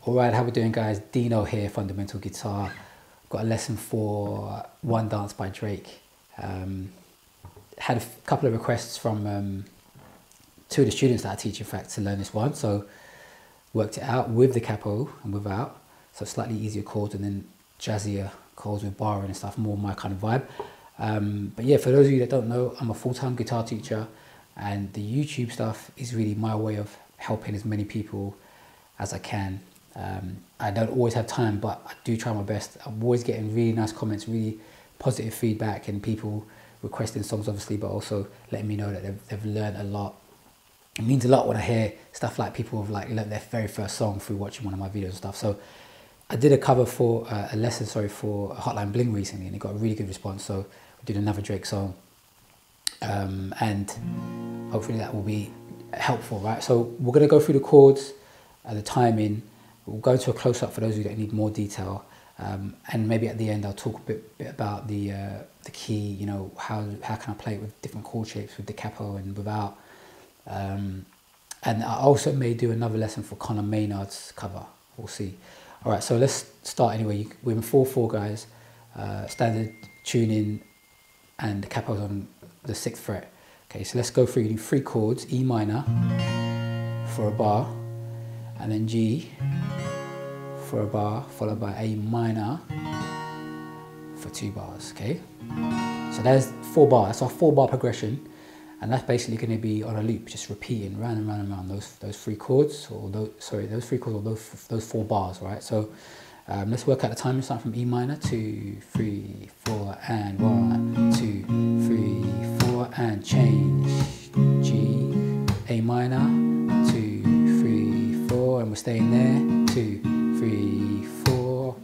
Alright, how we doing, guys? Dino here, fundamental guitar. Got a lesson for One Dance by Drake. Had a couple of requests from two of the students that I teach, in fact, to learn this one. So worked it out with the capo and without. So slightly easier chords and then jazzier chords with barring and stuff, more my kind of vibe. But yeah, for those of you that don't know, I'm a full-time guitar teacher, and the YouTube stuff is really my way of helping as many people as I can. I don't always have time, but I do try my best. I'm always getting really nice comments, really positive feedback, and people requesting songs, obviously, but also letting me know that they've learned a lot. It means a lot when I hear stuff like people have like learned their very first song through watching one of my videos and stuff. So I did a cover for a lesson, for Hotline Bling recently, and it got a really good response. So we did another Drake song, and hopefully that will be helpful, right? So we're gonna go through the chords, the timing. We'll go into a close-up for those of you that need more detail, and maybe at the end I'll talk a bit about the key. You know, how can I play it with different chord shapes with the capo and without. And I also may do another lesson for Conor Maynard's cover. We'll see. All right, so let's start anyway. We're in 4/4, guys. Standard tuning, and the capo's on the 6th fret. Okay, so let's go through. You do 3 chords: E minor for a bar, and then G for a bar, followed by A minor for 2 bars. Okay, so there's 4 bars. That's our 4-bar progression, and that's basically going to be on a loop, just repeating round and round and round those 3 chords, or those 3 chords, or those 4 bars, right? So let's work out the timing. Start from E minor, 2, 3, 4, and 1, 2, 3, 4, and change. G, A minor, 2, 3, 4, and we're staying there. 2, 3, 4.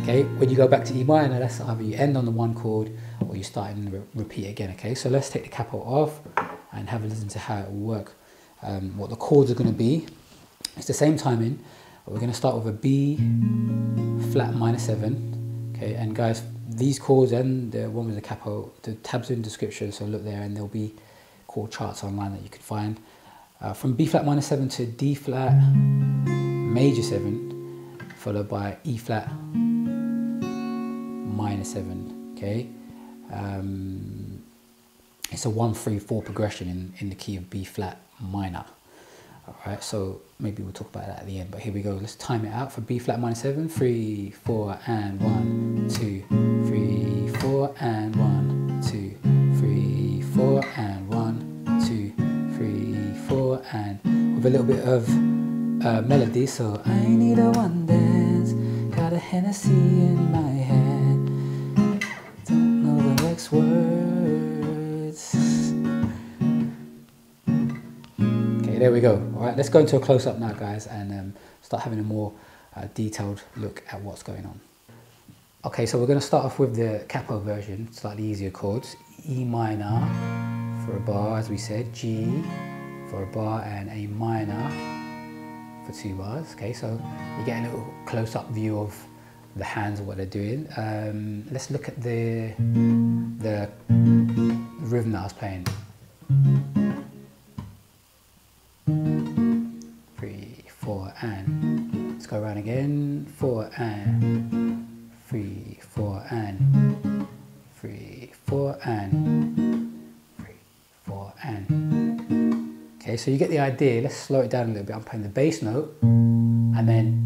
Okay, when you go back to E minor, that's either you end on the 1 chord or you start and repeat again. Okay, so let's take the capo off and have a listen to how it will work. What the chords are going to be. It's the same timing, but we're going to start with a B flat minor 7. Okay, and guys, these chords and the one with the capo, the tabs are in the description, so look there, and there'll be chord charts online that you can find. From B flat minor 7 to D flat major 7, followed by E flat minor 7. Okay, it's a 1-3-4 progression in the key of B flat minor. All right, so maybe we'll talk about that at the end, but here we go. Let's time it out for B flat minor 7. 3, 4, and 1, 2, 3, 4, and 1, 2, 3, 4, and 1, 2, 3, 4, and with a little bit of melody. So I need a one dance, got a Hennessy in my hand, don't know the next words. Okay, there we go. All right, let's go into a close-up now, guys, and start having a more detailed look at what's going on. Okay, so we're going to start off with the capo version, slightly easier chords. E minor for a bar, as we said, G for a bar, and A minor for 2 bars. Okay, so you get a little close-up view of the hands and what they're doing. Let's look at the rhythm that I was playing. 3, 4, and let's go around again. 4 and 3, 4 and 3, 4 and 3, 4 and. Okay, so you get the idea. Let's slow it down a little bit. I'm playing the bass note and then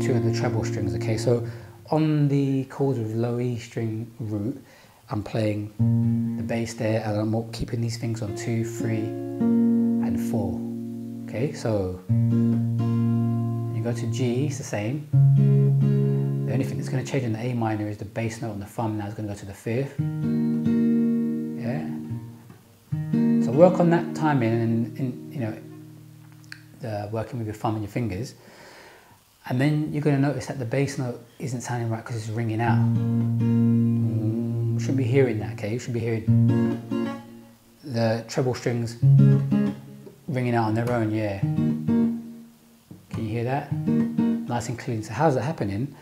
2 of the treble strings. Okay, so on the chords with low E string root, I'm playing the bass there, and I'm keeping these things on 2, 3, and 4. Okay, so you go to G, it's the same. The only thing that's going to change in the A minor is the bass note on the thumb. Now it's going to go to the 5th. Yeah. So work on that timing and you know, working with your thumb and your fingers, and then you're going to notice that the bass note isn't sounding right because it's ringing out. You shouldn't be hearing that. Okay, you should be hearing the treble strings ringing out on their own. Yeah, can you hear that? Nice and clean. So how's that happening?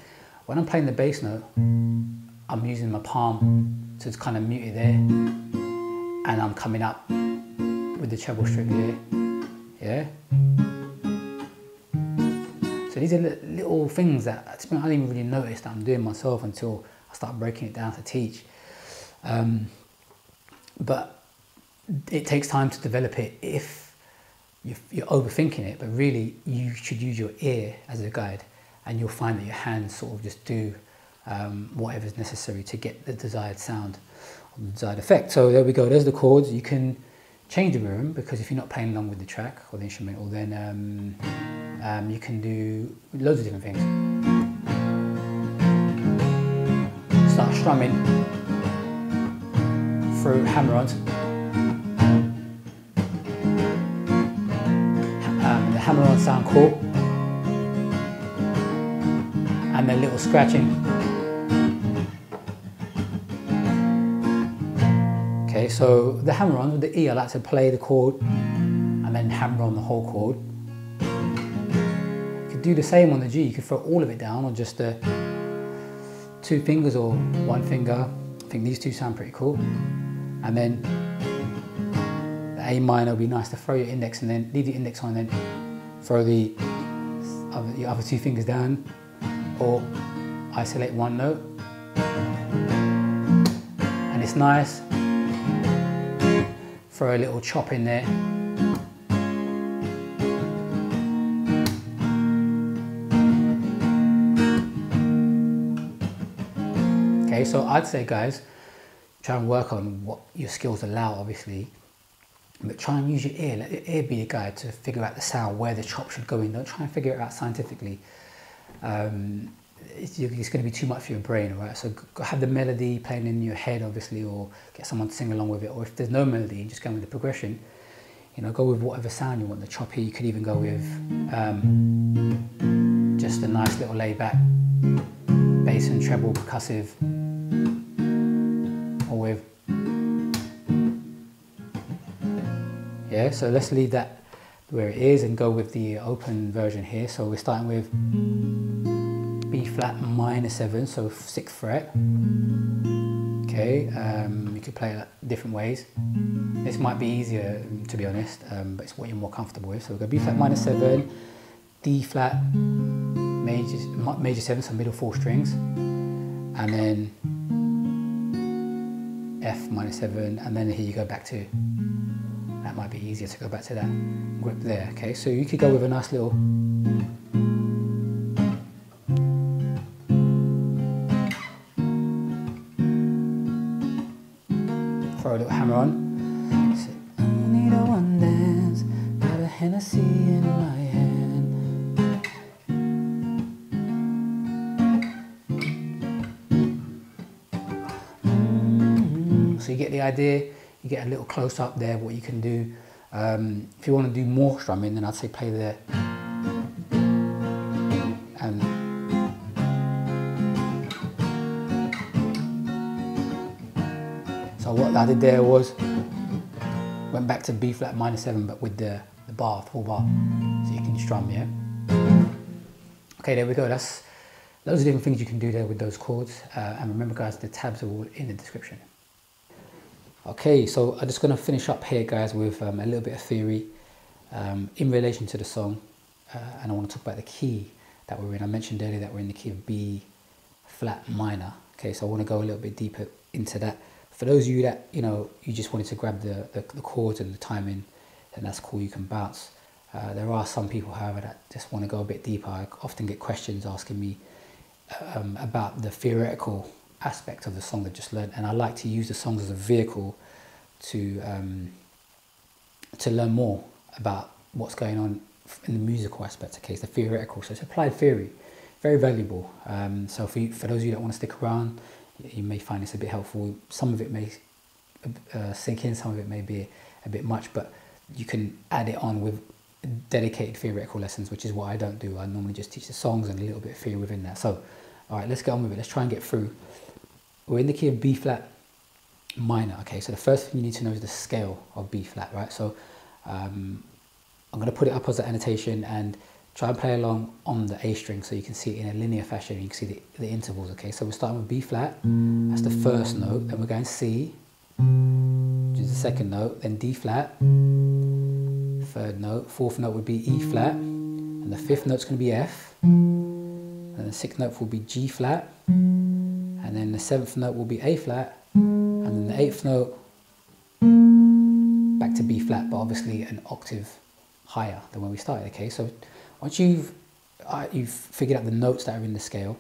When I'm playing the bass note, I'm using my palm to kind of mute it there, and I'm coming up with the treble string here. Yeah. So these are little things that I didn't even really notice that I'm doing myself until I start breaking it down to teach. But it takes time to develop it if you're overthinking it, but really you should use your ear as a guide, and you'll find that your hands sort of just do whatever is necessary to get the desired sound or the desired effect. So there we go, there's the chords. You can change the rhythm, because if you're not playing along with the track or the instrumental, then you can do loads of different things. Start strumming through hammer-ons. The hammer-ons sound cool, and then little scratching. Okay, so the hammer-on with the E, I like to play the chord and then hammer on the whole chord. You could do the same on the G. You could throw all of it down, or just the 2 fingers or 1 finger. I think these two sound pretty cool. And then the A minor would be nice to throw your index and then leave the index on, and then throw your other 2 fingers down, or isolate 1 note. And it's nice. Throw a little chop in there. Okay, so I'd say, guys, try and work on what your skills allow, obviously, but try and use your ear. Let your ear be a guide to figure out the sound, where the chop should go in. Don't try and figure it out scientifically. It's going to be too much for your brain, right? So have the melody playing in your head, obviously, or get someone to sing along with it. Or if there's no melody, just go with the progression. You know, go with whatever sound you want. The chop here, you could even go with just a nice little laid back bass and treble percussive, or with, yeah. So let's leave that where it is and go with the open version here. So we're starting with B flat minor 7, so 6th fret. Okay, you could play it different ways. This might be easier, to be honest, but it's what you're more comfortable with. So we've got B flat minor 7, D flat major 7, so middle 4 strings, and then F minor 7, and then here you go back to, that might be easier to go back to that grip there. Okay, so you could go with a nice little, throw a little hammer on. So, I need a one dance, got a Hennessy in my hand. So you get the idea, you get a little close up there, what you can do. If you want to do more strumming, then I'd say play there. And so what I did there was, went back to B flat minor 7, but with the bar, full bar, so you can strum, yeah? Okay, there we go. That's loads of different things you can do there with those chords. And remember, guys, the tabs are all in the description. Okay, so I'm just going to finish up here, guys, with a little bit of theory in relation to the song, and I want to talk about the key that we're in. I mentioned earlier that we're in the key of B flat minor. Okay, so I want to go a little bit deeper into that. For those of you that, you know, you just wanted to grab the chords and the timing, then that's cool, you can bounce. There are some people, however, that just want to go a bit deeper. I often get questions asking me about the theoretical aspect of the song they just learned, and I like to use the songs as a vehicle to learn more about what's going on in the musical aspect. Okay, it's the theoretical, so it's applied theory, very valuable. So for those of you that want to stick around, you may find this a bit helpful. Some of it may sink in, some of it may be a bit much, but you can add it on with dedicated theoretical lessons, which is what I don't do. I normally just teach the songs and a little bit of theory within that. So, all right, let's get on with it. Let's try and get through. We're in the key of B flat minor. Okay, so the first thing you need to know is the scale of B flat, right? So I'm going to put it up as an annotation and try and play along on the A string so you can see it in a linear fashion. You can see the intervals. Okay, so we're starting with B flat. That's the first note. Then we're going C, which is the second note. Then D flat, third note. Fourth note would be E flat, and the 5th note's going to be F, and the 6th note will be G flat, and then the 7th note will be A flat, and then the 8th note back to B flat, but obviously an octave higher than when we started. Okay, so once you've figured out the notes that are in the scale,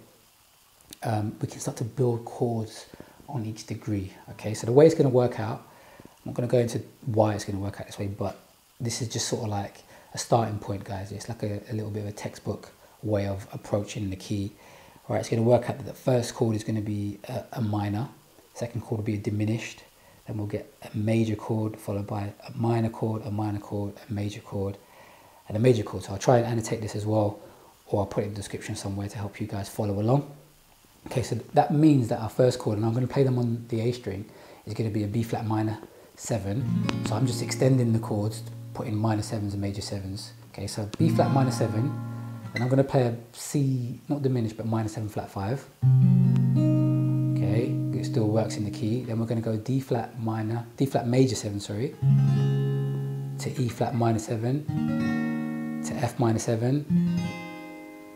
we can start to build chords on each degree. Okay, so the way it's going to work out, I'm not going to go into why it's going to work out this way, but this is just sort of like a starting point, guys. It's like a little bit of a textbook way of approaching the key. All right, it's going to work out that the first chord is going to be a minor, second chord will be a diminished, then we'll get a major chord followed by a minor chord, a major chord, and a major chord. So I'll try and annotate this as well, or I'll put it in the description somewhere to help you guys follow along. Okay, so that means that our first chord, and I'm going to play them on the A string, is going to be a B flat minor 7. So I'm just extending the chords, putting minor 7s and major 7s. Okay, so B flat minor 7, and I'm going to play a C, not diminished, but minor 7 flat 5. Okay, it still works in the key. Then we're going to go D flat major 7, sorry, to E flat minor 7, to F minor 7,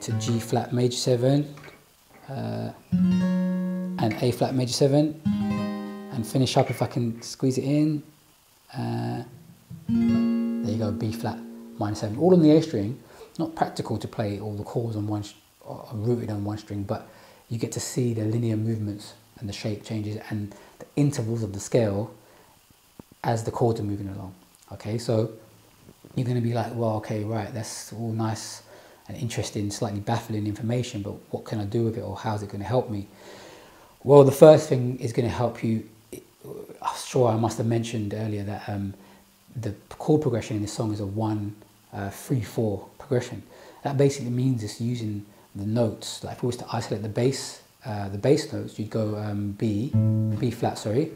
to G flat major 7, and A flat major 7, and finish up if I can squeeze it in. There you go, B flat minor 7, all on the A string. Not practical to play all the chords on one, rooted on one string, but you get to see the linear movements and the shape changes and the intervals of the scale as the chords are moving along. Okay, so you're going to be like, well, okay, right, that's all nice and interesting, slightly baffling information, but what can I do with it, or how's it going to help me? Well, the first thing is going to help you. I'm sure I must have mentioned earlier that the chord progression in this song is a 1-3-4 progression. That basically means it's using the notes. Like if we was to isolate the bass notes, you'd go B flat, sorry,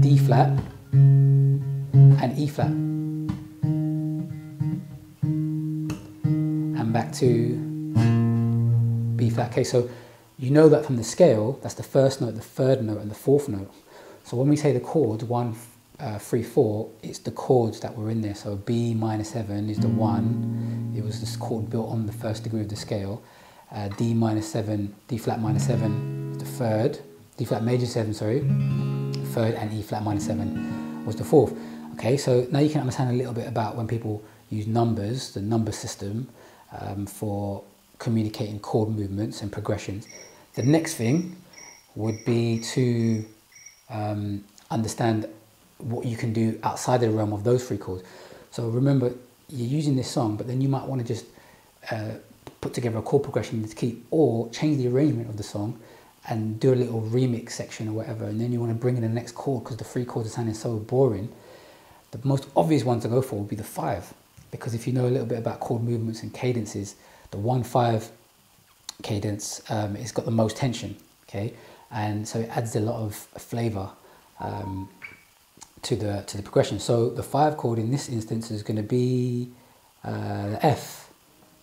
D flat, and E flat, and back to B flat. Okay, so you know that from the scale, that's the first note, the third note, and the fourth note. So when we say the chords 1, 3, 4, it's the chords that were in there. So B minor 7 is the 1. It was this chord built on the first degree of the scale. D minor 7, D flat minor 7 is the third. D flat major 7, sorry, third, and E flat minor 7 was the fourth. Okay, so now you can understand a little bit about when people use numbers, the number system, for communicating chord movements and progressions. The next thing would be to understand what you can do outside the realm of those 3 chords. So remember, you're using this song, but then you might want to just put together a chord progression in this key, or change the arrangement of the song and do a little remix section or whatever, and then you want to bring in the next chord because the 3 chords are sounding so boring. The most obvious one to go for would be the 5, because if you know a little bit about chord movements and cadences, the 1-5 cadence it's got the most tension, okay, and so it adds a lot of flavour to the progression. So the 5 chord in this instance is going to be the F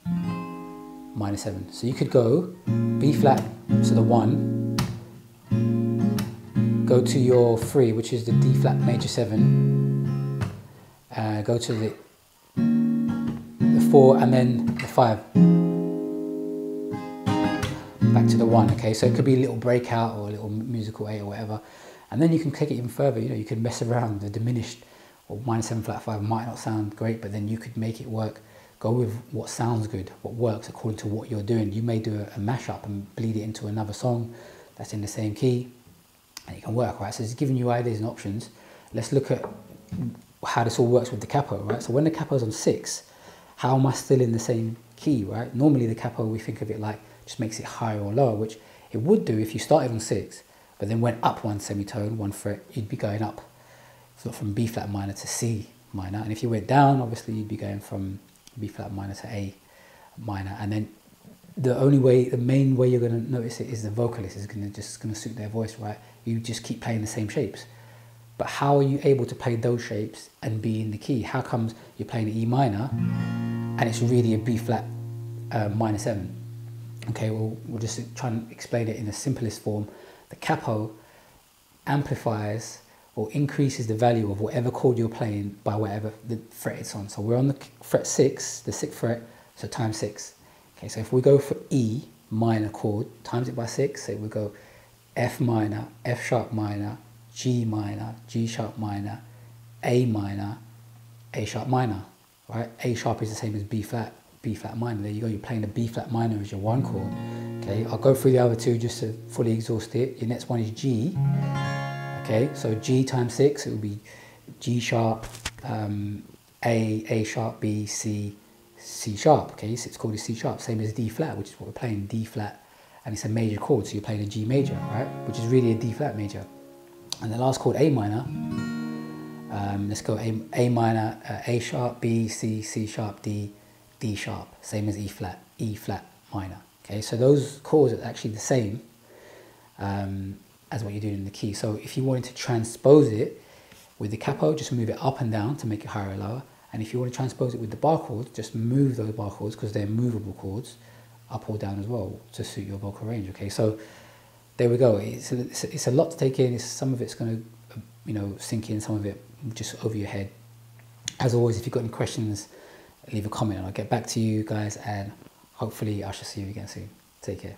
minor 7. So you could go B flat, so the 1, go to your 3, which is the D flat major 7, go to the 4, and then the 5, back to the 1. Okay, so it could be a little breakout or a little musical 8 or whatever, and then you can take it even further. You know, you can mess around. The diminished or minor 7 flat 5 might not sound great, but then you could make it work. Go with what sounds good, what works according to what you're doing. You may do a mashup and bleed it into another song that's in the same key, and it can work, right? So it's giving you ideas and options. Let's look at how this all works with the capo, right? So when the capo is on 6, how am I still in the same key, right? Normally the capo, we think of it like just makes it higher or lower, which it would do if you started on 6, but then went up 1 semitone, 1 fret, you'd be going up. So from B flat minor to C minor, and if you went down, obviously you'd be going from B flat minor to A minor. And then the main way you're going to notice it is the vocalist is going to suit their voice, right? You just keep playing the same shapes. But how are you able to play those shapes and be in the key? How comes you're playing E minor and it's really a B flat minor 7? Okay, well, we'll just try and explain it in the simplest form. The capo amplifies or increases the value of whatever chord you're playing by whatever the fret it's on. So we're on the fret 6, the 6th fret, so times 6. Okay, so if we go for E minor chord, times it by 6, so we go F minor, F sharp minor, G minor, G sharp minor, A minor, A sharp minor, right? A sharp is the same as B flat minor. There you go, you're playing the B flat minor as your 1 chord. Okay, I'll go through the other 2 just to fully exhaust it. Your next one is G. Okay, so G times 6, it will be G sharp, A sharp, B, C, C sharp. Okay, so it's called a C sharp, same as D flat, which is what we're playing, D flat, and it's a major chord, so you're playing a G major, right? Which is really a D flat major. And the last chord, A minor, let's go A minor, A sharp, B, C, C sharp, D, D sharp, same as E flat minor. Okay, so those chords are actually the same as what you're doing in the key. So if you wanted to transpose it with the capo, just move it up and down to make it higher or lower. And if you want to transpose it with the bar chords, just move those bar chords, because they're movable chords, up or down as well, to suit your vocal range. Okay, so there we go. It's a lot to take in. Some of it's going to, sink in, some of it just over your head. As always, if you've got any questions, leave a comment and I'll get back to you guys, and hopefully I shall see you again soon. Take care.